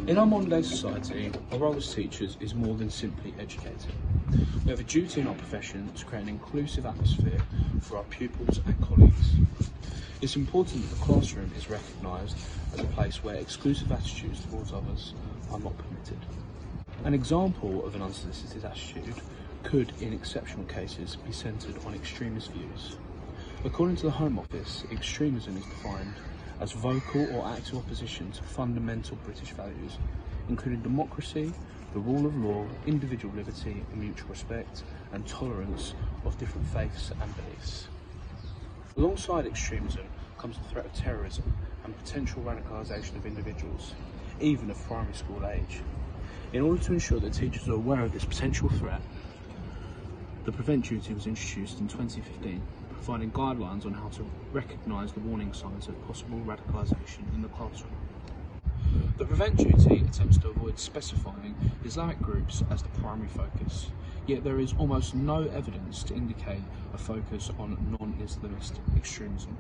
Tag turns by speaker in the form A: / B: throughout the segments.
A: In our modern day society, our role as teachers is more than simply educating. We have a duty in our profession to create an inclusive atmosphere for our pupils and colleagues. It's important that the classroom is recognised as a place where exclusive attitudes towards others are not permitted. An example of an unsolicited attitude could, in exceptional cases, be centred on extremist views. According to the Home Office, extremism is defined as vocal or active opposition to fundamental British values, including democracy, the rule of law, individual liberty, mutual respect, and tolerance of different faiths and beliefs. Alongside extremism comes the threat of terrorism and potential radicalisation of individuals, even of primary school age. In order to ensure that teachers are aware of this potential threat, the Prevent Duty was introduced in 2015, providing guidelines on how to recognise the warning signs of possible radicalisation in the classroom. The Prevent Duty attempts to avoid specifying Islamic groups as the primary focus, yet there is almost no evidence to indicate a focus on non-Islamist extremism.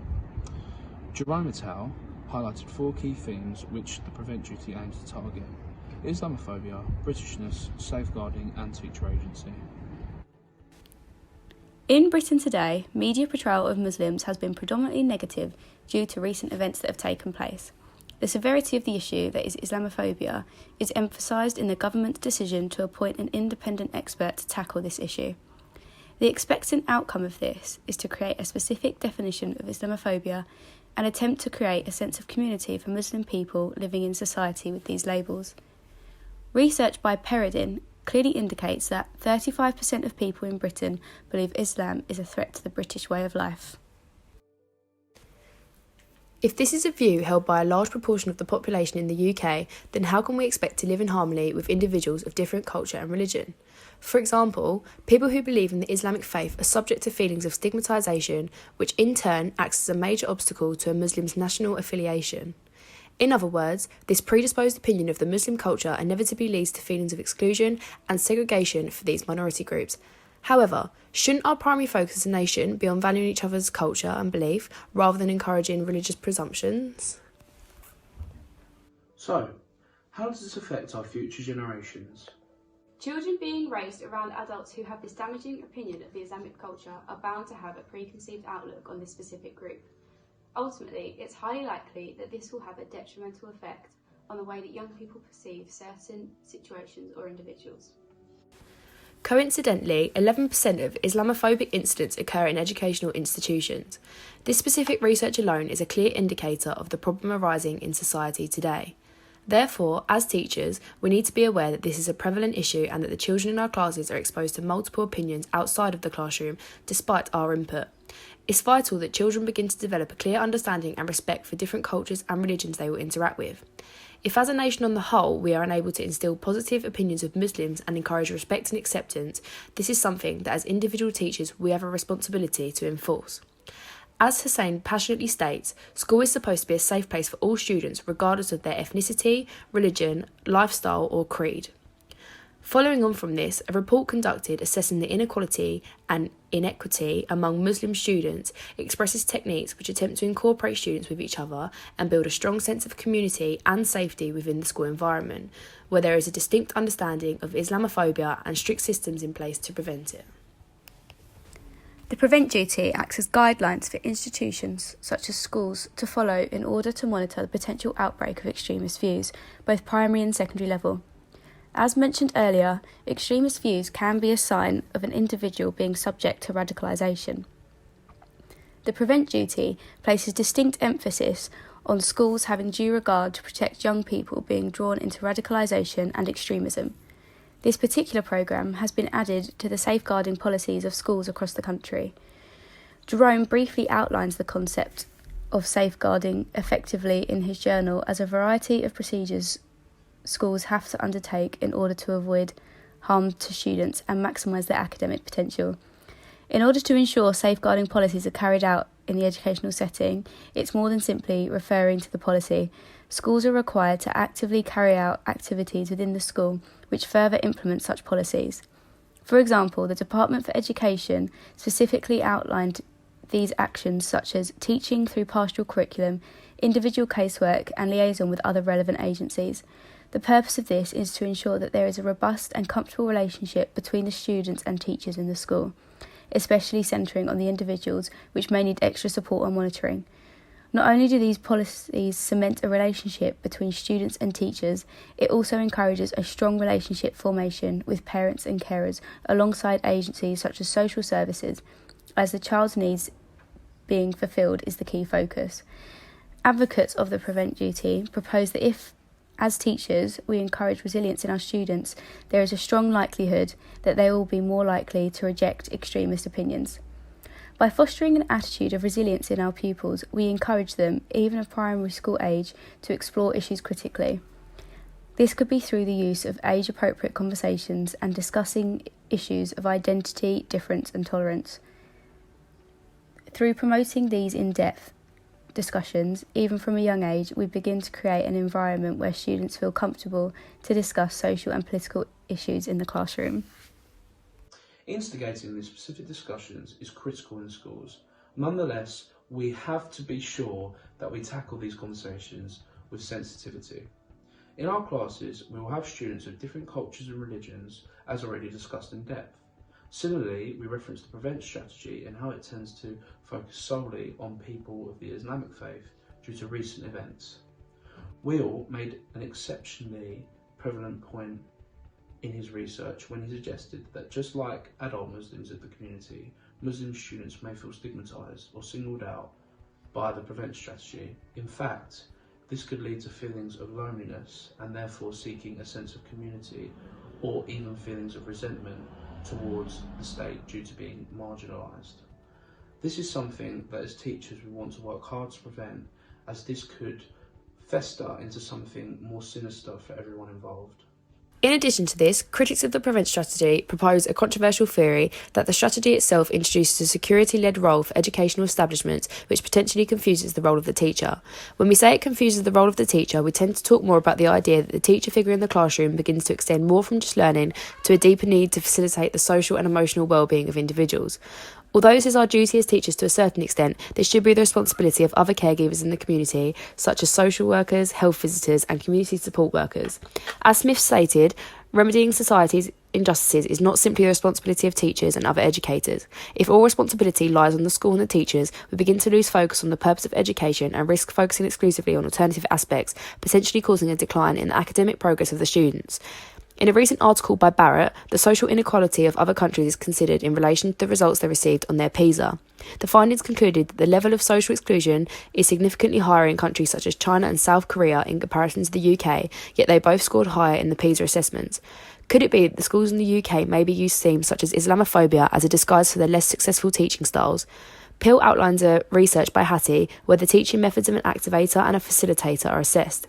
A: Jerome et al. Highlighted 4 key themes which the Prevent Duty aims to target: Islamophobia, Britishness, safeguarding and teacher agency.
B: In Britain today, media portrayal of Muslims has been predominantly negative due to recent events that have taken place. The severity of the issue, that is Islamophobia, is emphasised in the government's decision to appoint an independent expert to tackle this issue. The expectant outcome of this is to create a specific definition of Islamophobia and attempt to create a sense of community for Muslim people living in society with these labels. Research by Peridin clearly indicates that 35% of people in Britain believe Islam is a threat to the British way of life.
C: If this is a view held by a large proportion of the population in the UK, then how can we expect to live in harmony with individuals of different culture and religion? For example, people who believe in the Islamic faith are subject to feelings of stigmatisation, which in turn acts as a major obstacle to a Muslim's national affiliation. In other words, this predisposed opinion of the Muslim culture inevitably leads to feelings of exclusion and segregation for these minority groups. However, shouldn't our primary focus as a nation be on valuing each other's culture and belief rather than encouraging religious presumptions?
A: So, how does this affect our future generations?
B: Children being raised around adults who have this damaging opinion of the Islamic culture are bound to have a preconceived outlook on this specific group. Ultimately, it's highly likely that this will have a detrimental effect on the way that young people perceive certain situations or individuals.
C: Coincidentally, 11% of Islamophobic incidents occur in educational institutions. This specific research alone is a clear indicator of the problem arising in society today. Therefore, as teachers, we need to be aware that this is a prevalent issue and that the children in our classes are exposed to multiple opinions outside of the classroom despite our input. It's vital that children begin to develop a clear understanding and respect for different cultures and religions they will interact with. If as a nation on the whole we are unable to instill positive opinions of Muslims and encourage respect and acceptance, this is something that as individual teachers we have a responsibility to enforce. As Hussein passionately states, school is supposed to be a safe place for all students regardless of their ethnicity, religion, lifestyle or creed. Following on from this, a report conducted assessing the inequality and inequity among Muslim students expresses techniques which attempt to incorporate students with each other and build a strong sense of community and safety within the school environment, where there is a distinct understanding of Islamophobia and strict systems in place to prevent it.
B: The Prevent Duty acts as guidelines for institutions, such as schools, to follow in order to monitor the potential outbreak of extremist views, both primary and secondary level. As mentioned earlier, extremist views can be a sign of an individual being subject to radicalisation. The Prevent Duty places distinct emphasis on schools having due regard to protect young people being drawn into radicalisation and extremism. This particular programme has been added to the safeguarding policies of schools across the country. Jerome briefly outlines the concept of safeguarding effectively in his journal as a variety of procedures schools have to undertake in order to avoid harm to students and maximise their academic potential. In order to ensure safeguarding policies are carried out in the educational setting, it's more than simply referring to the policy. Schools are required to actively carry out activities within the school which further implement such policies. For example, the Department for Education specifically outlined these actions such as teaching through pastoral curriculum, individual casework and liaison with other relevant agencies. The purpose of this is to ensure that there is a robust and comfortable relationship between the students and teachers in the school, especially centering on the individuals which may need extra support and monitoring. Not only do these policies cement a relationship between students and teachers, it also encourages a strong relationship formation with parents and carers alongside agencies such as social services, as the child's needs being fulfilled is the key focus. Advocates of the prevent duty propose that if, as teachers, we encourage resilience in our students, there is a strong likelihood that they will be more likely to reject extremist opinions. By fostering an attitude of resilience in our pupils, we encourage them, even at primary school age, to explore issues critically. This could be through the use of age-appropriate conversations and discussing issues of identity, difference and tolerance. Through promoting these in-depth discussions, even from a young age, we begin to create an environment where students feel comfortable to discuss social and political issues in the classroom.
A: Instigating these specific discussions is critical in schools. Nonetheless, we have to be sure that we tackle these conversations with sensitivity. In our classes, we will have students of different cultures and religions, as already discussed in depth. Similarly, we reference the prevent strategy and how it tends to focus solely on people of the Islamic faith due to recent events. Will made an exceptionally prevalent point in his research when he suggested that just like adult Muslims of the community, Muslim students may feel stigmatised or singled out by the prevent strategy. In fact, this could lead to feelings of loneliness and therefore seeking a sense of community or even feelings of resentment towards the state due to being marginalised. This is something that as teachers we want to work hard to prevent, as this could fester into something more sinister for everyone involved.
C: In addition to this, critics of the prevent strategy propose a controversial theory that the strategy itself introduces a security-led role for educational establishments which potentially confuses the role of the teacher. When we say it confuses the role of the teacher, we tend to talk more about the idea that the teacher figure in the classroom begins to extend more from just learning to a deeper need to facilitate the social and emotional well-being of individuals. Although this is our duty as teachers to a certain extent, this should be the responsibility of other caregivers in the community, such as social workers, health visitors and community support workers. As Smith stated, remedying society's injustices is not simply the responsibility of teachers and other educators. If all responsibility lies on the school and the teachers, we begin to lose focus on the purpose of education and risk focusing exclusively on alternative aspects, potentially causing a decline in the academic progress of the students. In a recent article by Barrett, the social inequality of other countries is considered in relation to the results they received on their PISA. The findings concluded that the level of social exclusion is significantly higher in countries such as China and South Korea in comparison to the UK, yet they both scored higher in the PISA assessments. Could it be that the schools in the UK maybe use themes such as Islamophobia as a disguise for their less successful teaching styles? Peal outlines a research by Hattie where the teaching methods of an activator and a facilitator are assessed.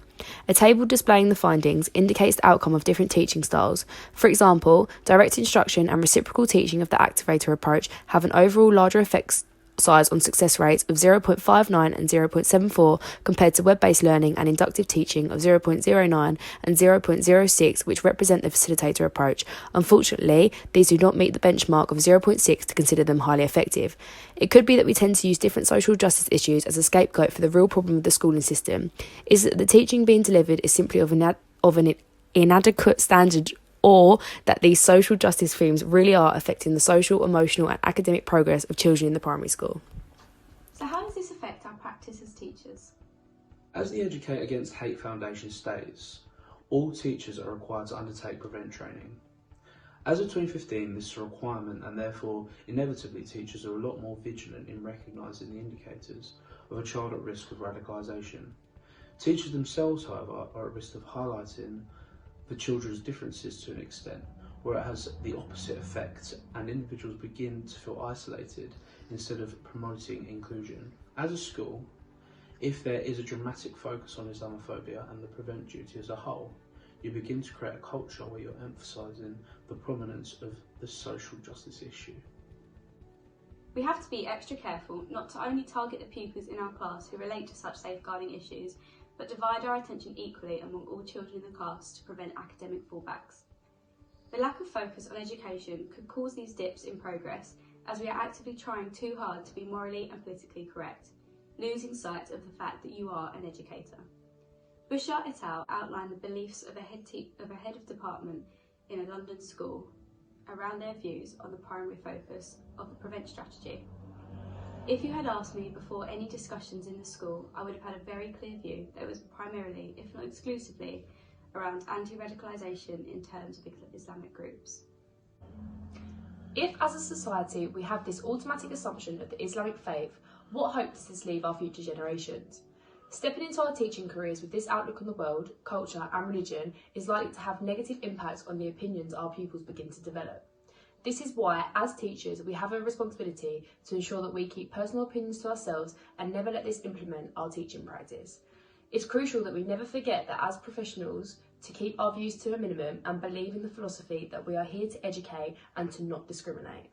C: A table displaying the findings indicates the outcome of different teaching styles. For example, direct instruction and reciprocal teaching of the activator approach have an overall larger effect size on success rates of 0.59 and 0.74 compared to web-based learning and inductive teaching of 0.09 and 0.06, which represent the facilitator approach. Unfortunately, these do not meet the benchmark of 0.6 to consider them highly effective. It could be that we tend to use different social justice issues as a scapegoat for the real problem of the schooling system. Is that the teaching being delivered is simply of an inadequate standard, or that these social justice themes really are affecting the social, emotional and academic progress of children in the primary school.
B: So how does this affect our practice as teachers?
A: As the Educate Against Hate Foundation states, all teachers are required to undertake prevent training. As of 2015, this is a requirement and therefore inevitably teachers are a lot more vigilant in recognising the indicators of a child at risk of radicalisation. Teachers themselves, however, are at risk of highlighting the children's differences to an extent, where it has the opposite effect and individuals begin to feel isolated instead of promoting inclusion. As a school, if there is a dramatic focus on Islamophobia and the prevent duty as a whole, you begin to create a culture where you're emphasising the prominence of the social justice issue.
B: We have to be extra careful not to only target the pupils in our class who relate to such safeguarding issues, but divide our attention equally among all children in the class to prevent academic fallbacks. The lack of focus on education could cause these dips in progress, as we are actively trying too hard to be morally and politically correct. losing sight of the fact that you are an educator. Bouchard et al. Outlined the beliefs of a head of department in a London school around their views on the primary focus of the PREVENT strategy. If you had asked me before any discussions in the school, I would have had a very clear view that it was primarily, if not exclusively, around anti-radicalisation in terms of Islamic groups.
C: If, as a society, we have this automatic assumption of the Islamic faith, what hope does this leave our future generations? Stepping into our teaching careers with this outlook on the world, culture and religion is likely to have negative impacts on the opinions our pupils begin to develop. This is why, as teachers, we have a responsibility to ensure that we keep personal opinions to ourselves and never let this implement our teaching practice. It's crucial that we never forget that as professionals, to keep our views to a minimum and believe in the philosophy that we are here to educate and to not discriminate.